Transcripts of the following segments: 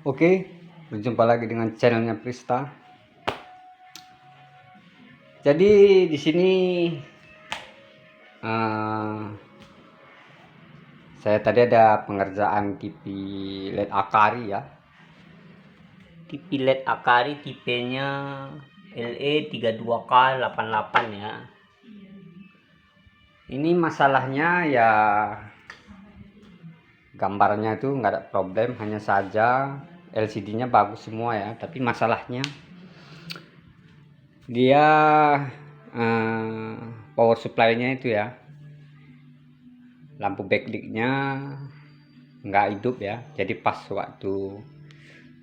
Oke, berjumpa lagi dengan channelnya Prista. Jadi di sini saya tadi ada pengerjaan TV LED Akari ya. TV LED Akari tipenya LE32K88 ya. Ini masalahnya ya gambarnya itu nggak ada problem, hanya saja LCD-nya bagus semua ya. Tapi masalahnya dia power supply-nya itu ya, lampu backlight-nya nggak hidup ya. Jadi pas waktu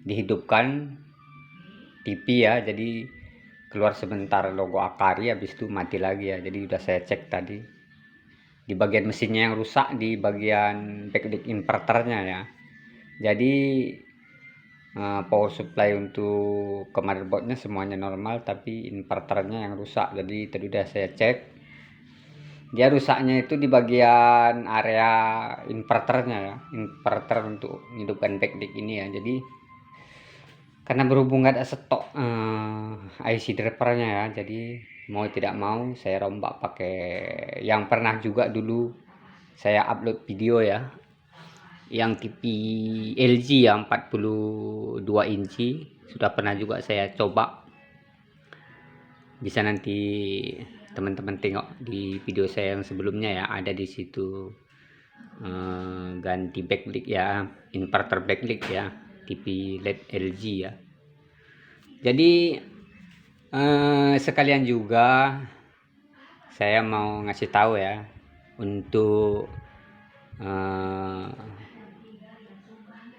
dihidupkan TV ya, jadi keluar sebentar logo Akari, habis itu mati lagi ya. Jadi udah saya cek tadi di bagian mesinnya yang rusak, di bagian backlight inverternya ya. Jadi power supply untuk ke motherboardnya semuanya normal, tapi inverternya yang rusak. Jadi tadi udah saya cek, dia rusaknya itu di bagian area inverternya ya, inverter untuk menghidupkan backlight ini ya. Jadi karena berhubung nggak ada stok IC drivernya ya, jadi mau tidak mau saya rombak pakai yang pernah juga dulu saya upload video ya, yang TV LG ya 42 inci, sudah pernah juga saya coba. Bisa nanti teman-teman tengok di video saya yang sebelumnya ya, ada di situ ganti backlight ya, inverter backlight ya, TV LED LG ya. Jadi sekalian juga saya mau ngasih tahu ya, untuk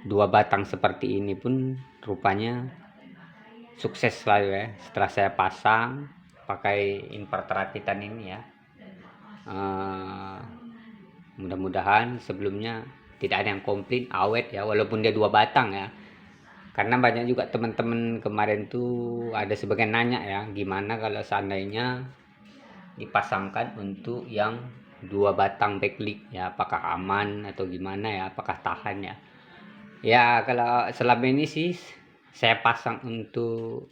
2 batang seperti ini pun rupanya sukses selalu ya. Setelah saya pasang pakai inverter rakitan ini ya, mudah-mudahan sebelumnya tidak ada yang komplain awet ya, walaupun dia 2 batang ya. Karena banyak juga teman-teman kemarin tuh ada sebagian nanya ya, gimana kalau seandainya dipasangkan untuk yang 2 batang backlight ya, apakah aman atau gimana ya, apakah tahan ya. Ya kalau selama ini sih saya pasang untuk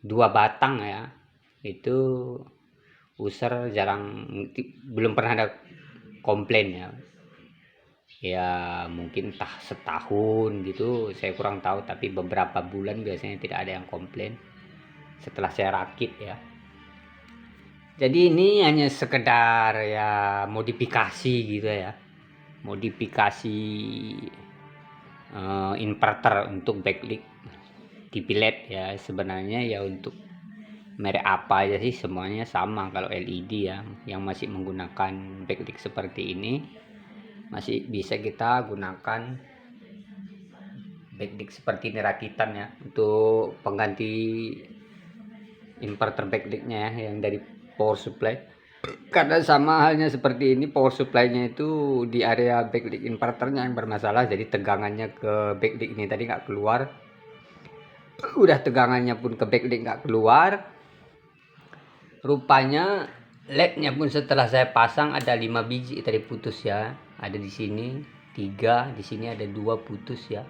2 batang ya, itu user belum pernah ada komplain ya. Ya mungkin setahun gitu, saya kurang tahu, tapi beberapa bulan biasanya tidak ada yang komplain setelah saya rakit ya. Jadi ini hanya sekedar ya modifikasi gitu ya, modifikasi inverter untuk backlight TV LED ya. Sebenarnya ya untuk merek apa aja sih semuanya sama. Kalau LED ya yang masih menggunakan backlight seperti ini, masih bisa kita gunakan backlight seperti ini rakitan ya, untuk pengganti inverter backlightnya ya, yang dari power supply. Karena sama halnya seperti ini, power supply-nya itu di area backlight inverternya yang bermasalah, jadi tegangannya ke backlight ini tadi nggak keluar. Udah tegangannya pun ke backlight nggak keluar, rupanya LED-nya pun setelah saya pasang ada 5 biji tadi putus ya. Ada di sini 3, di sini ada 2 putus ya.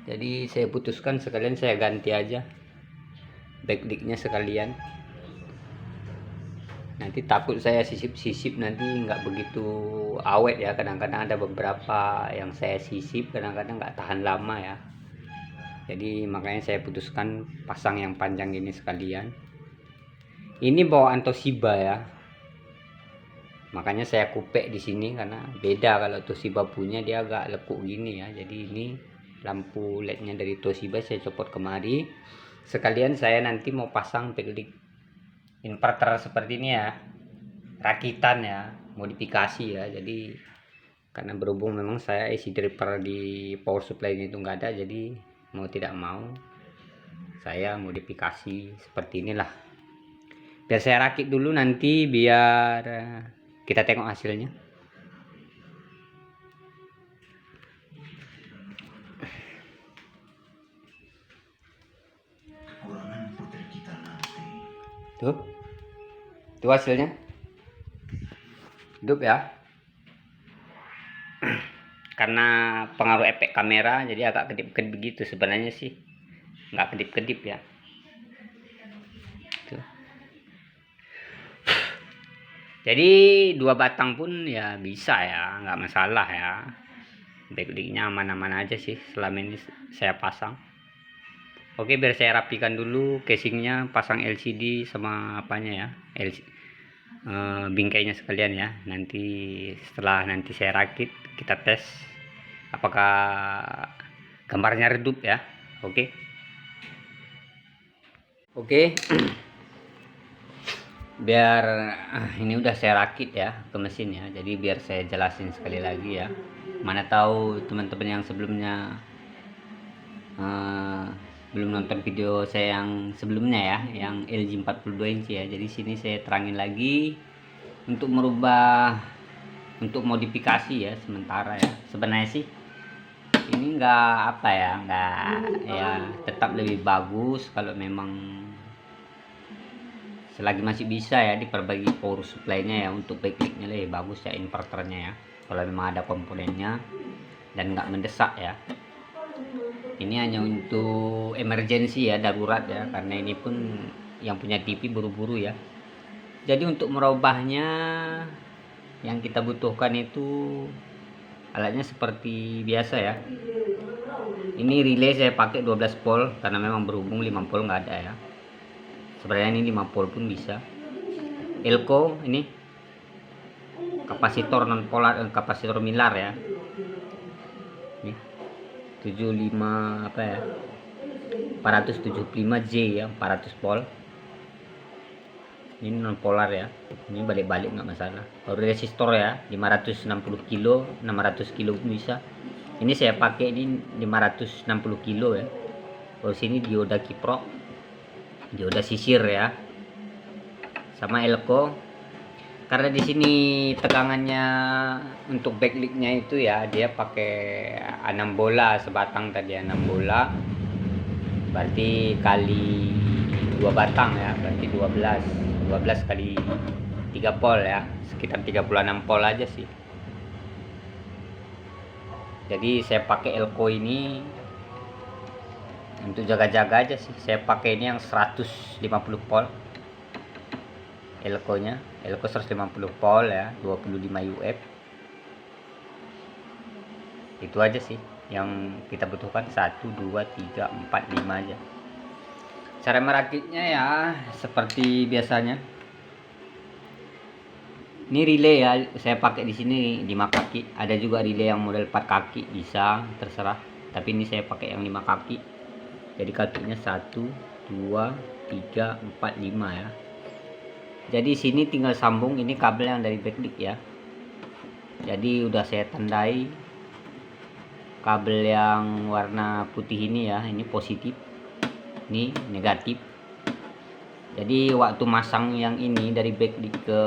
Jadi saya putuskan sekalian saya ganti aja backlight-nya sekalian. Nanti takut saya sisip-sisip nanti nggak begitu awet ya. Kadang-kadang ada beberapa yang saya sisip, kadang-kadang nggak tahan lama ya. Jadi makanya saya putuskan pasang yang panjang ini sekalian. Ini bawaan Toshiba ya, makanya saya kupek di sini karena beda. Kalau Toshiba punya dia agak lekuk gini ya. Jadi ini lampu LED-nya dari Toshiba saya copot kemari. Sekalian saya nanti mau pasang backlight inverter seperti ini ya, rakitan ya, modifikasi ya. Jadi karena berhubung memang saya isi driver di power supply itu nggak ada, jadi mau tidak mau saya modifikasi seperti inilah. Biar saya rakit dulu, nanti biar kita tengok hasilnya. Tuh hasilnya hidup ya. karena pengaruh efek kamera jadi agak kedip-kedip begitu. Sebenarnya sih nggak kedip-kedip ya. Tuh. Jadi 2 batang pun ya bisa ya, nggak masalah ya. Backlight-nya aman-aman aja sih selama ini saya pasang. Oke, biar saya rapikan dulu casingnya, pasang LCD sama apanya ya, bingkainya sekalian ya. Nanti setelah saya rakit, kita tes apakah gambarnya redup ya. Oke. Biar ini udah saya rakit ya ke mesin ya, jadi biar saya jelasin sekali lagi ya. Mana tahu teman-teman yang sebelumnya belum nonton video saya yang sebelumnya ya, yang LG 42 inci ya. Jadi sini saya terangin lagi untuk untuk modifikasi ya sementara ya. Sebenarnya sih ini enggak tetap lebih bagus kalau memang selagi masih bisa ya diperbaiki power supply-nya ya. Untuk backlight-nya lebih bagus ya inverternya ya, kalau memang ada komponennya dan nggak mendesak ya. Ini hanya untuk emergency ya, darurat ya, karena ini pun yang punya TV buru-buru ya. Jadi untuk merubahnya yang kita butuhkan itu alatnya seperti biasa ya. Ini relay saya pakai 12 volt karena memang berhubung 5 volt nggak ada ya. Sebenarnya ini 5 volt pun bisa. Elko ini kapasitor non polar, kapasitor milar ya. Ini 75 apa ya, 475J ya, 400 volt. Ini non polar ya, ini balik-balik nggak masalah. Kalau resistor ya 560 kilo, 600 kilo pun bisa. Ini saya pakai ini 560 kilo ya. Kalau sini dioda kiprok, dioda sisir ya, sama elko. Karena di sini tegangannya untuk backlight-nya itu ya, dia pakai 6 bola sebatang tadi, 6 bola. Berarti kali 2 batang ya, berarti 12 kali 3 volt ya, sekitar 36 volt aja sih. Jadi saya pakai elko ini untuk jaga-jaga aja sih. Saya pakai ini yang 150 volt. Elko 150 volt ya, 25 UF. Itu aja sih yang kita butuhkan, 1 2 3 4 5 aja. Cara merakitnya ya seperti biasanya. Ini relay ya, saya pakai di sini 5 kaki. Ada juga relay yang model 4 kaki, bisa terserah. Tapi ini saya pakai yang 5 kaki. Jadi kakinya 1 2 3 4 5 ya. Jadi sini tinggal sambung ini kabel yang dari backlight ya. Jadi udah saya tandai kabel yang warna putih ini ya, ini positif, ini negatif. Jadi waktu masang yang ini dari backlight ke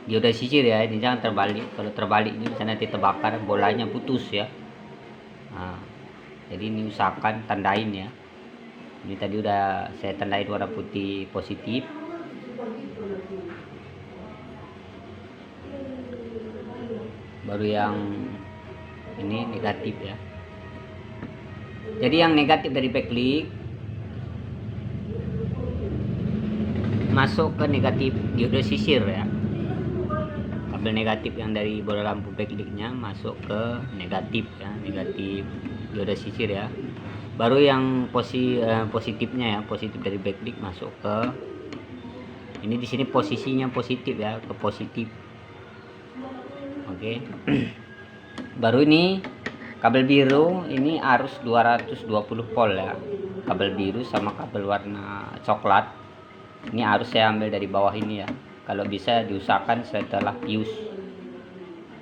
dioda sisir ya, ini jangan terbalik. Kalau terbalik ini bisa nanti terbakar, bolanya putus ya. Nah, jadi ini usahakan tandain ya. Ini tadi udah saya tandain warna putih positif. Baru yang ini negatif ya. Jadi yang negatif dari backlight masuk ke negatif dioda sisir ya. Kabel negatif yang dari bola lampu backlight-nya masuk ke negatif ya, negatif dioda sisir ya. Baru yang positifnya ya, positif dari backlight masuk ke ini, di sini posisinya positif ya, ke positif. Oke. Baru ini kabel biru, ini arus 220 volt ya. Kabel biru sama kabel warna coklat. Ini arus saya ambil dari bawah ini ya. Kalau bisa diusahakan setelah fuse.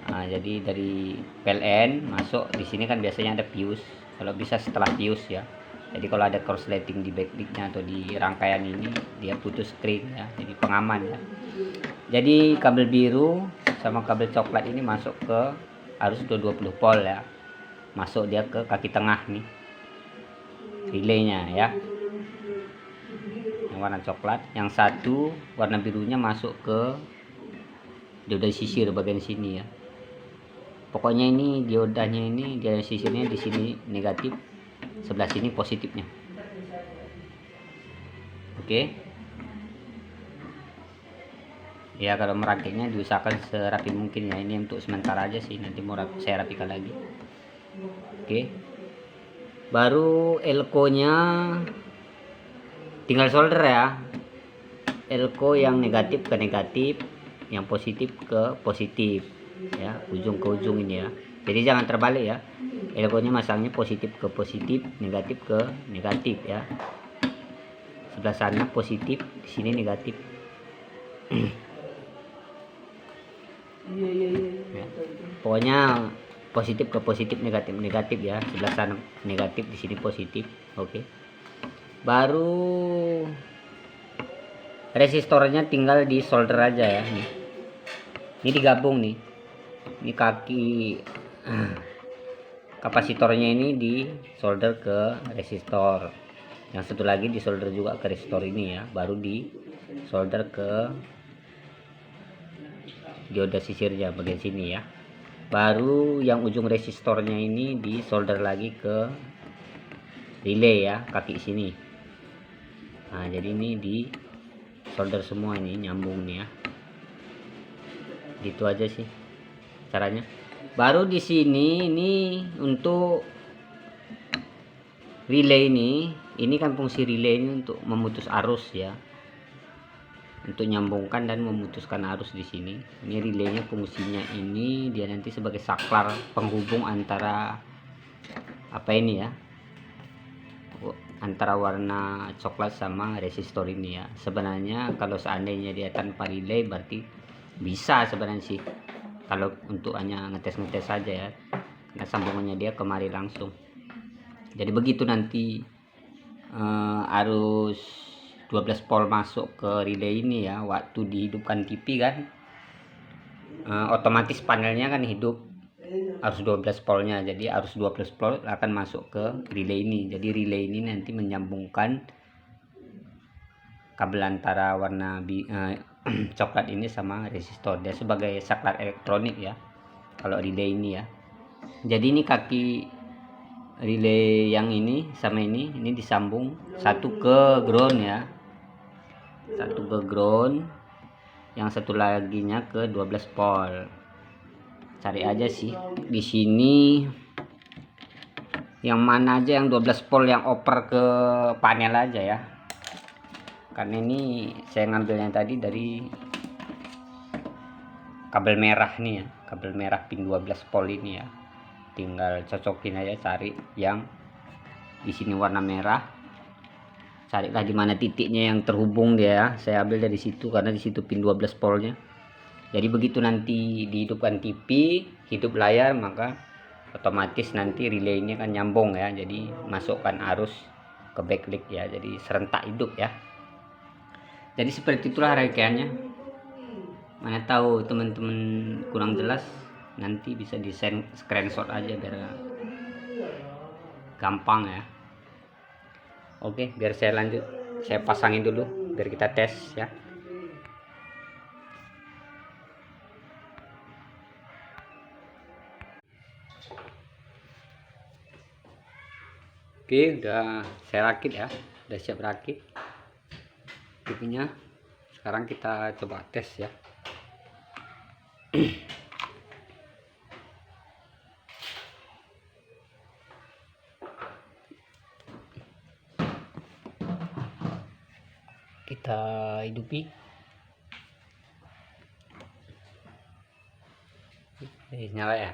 Nah, jadi dari PLN masuk di sini kan biasanya ada fuse. Kalau bisa setelah fuse ya. Jadi kalau ada korsleting di backlight-nya atau di rangkaian ini, dia putus screen ya. Jadi pengaman ya. Jadi kabel biru sama kabel coklat ini masuk ke arus 220 volt ya. Masuk dia ke kaki tengah nih, relaynya ya, yang warna coklat. Yang satu warna birunya masuk ke dioda sisir bagian sini ya. Pokoknya ini diodanya ini dia sisirnya di sini negatif, sebelah sini positifnya. Oke. Ya kalau merakitnya diusahakan serapi mungkin ya. Ini untuk sementara aja sih, nanti mau saya rapikan lagi. Oke. Baru elko-nya tinggal solder ya. Elko yang negatif ke negatif, yang positif ke positif ya, ujung ke ujung ini ya. Jadi jangan terbalik ya. Elko-nya masangnya positif ke positif, negatif ke negatif ya. Sebelah sana positif, di sini negatif. Ya. Pokoknya positif ke positif, negatif negatif ya. Sebelah sana negatif, di sini positif. Oke. Baru resistornya tinggal di solder aja ya. Ini digabung nih. Ini kaki kapasitornya ini di solder ke resistor. Yang satu lagi di solder juga ke resistor ini ya. Baru di solder ke dioda sisirnya bagian sini ya. Baru yang ujung resistornya ini di solder lagi ke relay ya, kaki sini. Nah jadi ini di solder semua, ini nyambung nih ya. Gitu aja sih caranya. Baru di sini ini untuk relay ini kan fungsi relay ini untuk memutus arus ya. Untuk nyambungkan dan memutuskan arus di sini. Ini relaynya fungsinya ini dia nanti sebagai saklar penghubung antara apa ini ya, antara warna coklat sama resistor ini ya. Sebenarnya kalau seandainya dia tanpa relay berarti bisa sebenarnya sih, kalau untuk hanya ngetes saja ya, karena sambungannya dia kemari langsung. Jadi begitu nanti arus 12 volt masuk ke relay ini ya, waktu dihidupkan TV kan otomatis panelnya kan hidup arus 12 voltnya, jadi arus 12 volt akan masuk ke relay ini. Jadi relay ini nanti menyambungkan kabel antara warna coklat ini sama resistor, dia sebagai saklar elektronik ya kalau relay ini ya. Jadi ini kaki relay yang ini sama ini disambung, satu ke ground ya, satu ke ground, yang satu laginya ke 12 volt. Cari aja sih di sini yang mana aja yang 12 volt yang oper ke panel aja ya, karena ini saya ngambilnya tadi dari kabel merah nih ya, kabel merah pin 12 volt ini ya. Tinggal cocokin aja, cari yang di sini warna merah, carilah di mana titiknya yang terhubung dia ya. Saya ambil dari situ karena di situ pin 12 voltnya. Jadi begitu nanti dihidupkan TV, hidup layar, maka otomatis nanti relay ini akan nyambung ya. Jadi masukkan arus ke backlight ya, jadi serentak hidup ya. Jadi seperti itulah rangkaiannya. Mana tahu teman-teman kurang jelas, nanti bisa di screenshot aja biar gampang ya. Oke, biar saya lanjut, saya pasangin dulu biar kita tes ya. Oke, udah saya rakit ya, udah siap rakit TV-nya. Sekarang kita coba tes ya. Kita hidupi. Nyala ya.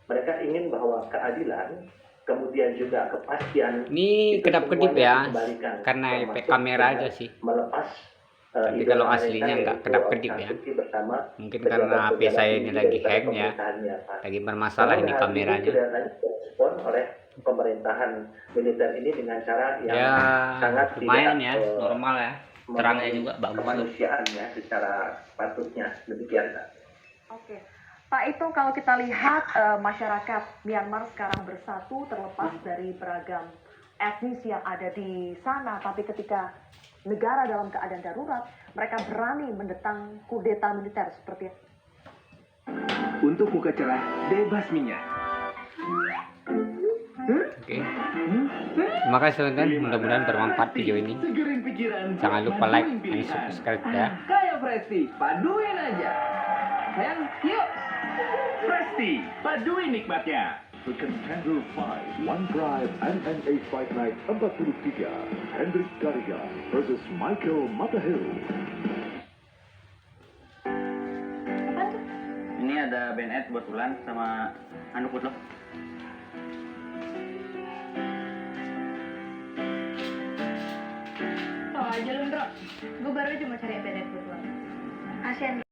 Mereka ingin bahwa keadilan, kemudian juga kepastian. Ini kedap-kedip ya, karena efek kamera aja sih. Melepas. Tapi kalau aslinya nggak kedap-kedip ya. Mungkin karena HP saya ini lagi hang ya, lagi bermasalah ini kameranya. Oleh pemerintahan militer ini dengan cara yang ya, sangat lumayan tidak, ya, normal ya, terangnya juga bagus. Kemanusiaannya secara patutnya demikian. Oke, Pak, itu kalau kita lihat masyarakat Myanmar sekarang bersatu terlepas dari beragam etnis yang ada di sana, tapi ketika negara dalam keadaan darurat, mereka berani mendetang kudeta militer seperti itu. Untuk muka cerah, bebas minyak. Oke. Terima kasih teman-teman, mudah-mudahan bermanfaat video ini. Segerin pikiran. Jangan lupa like paduin dan pilihan. subscribe ya. Kayak Presti, paduin aja. Sayang, yuk. Presti, paduin nikmatnya. The Contender 5 One Drive MMA Fight Night 43 Hendrik Kariga versus Michael Matahil. Ini ada band-aid buat Ulan sama Anu Putlo. Tau aja lu, Bro. Gue baru cuma cari band buat lo. Kasian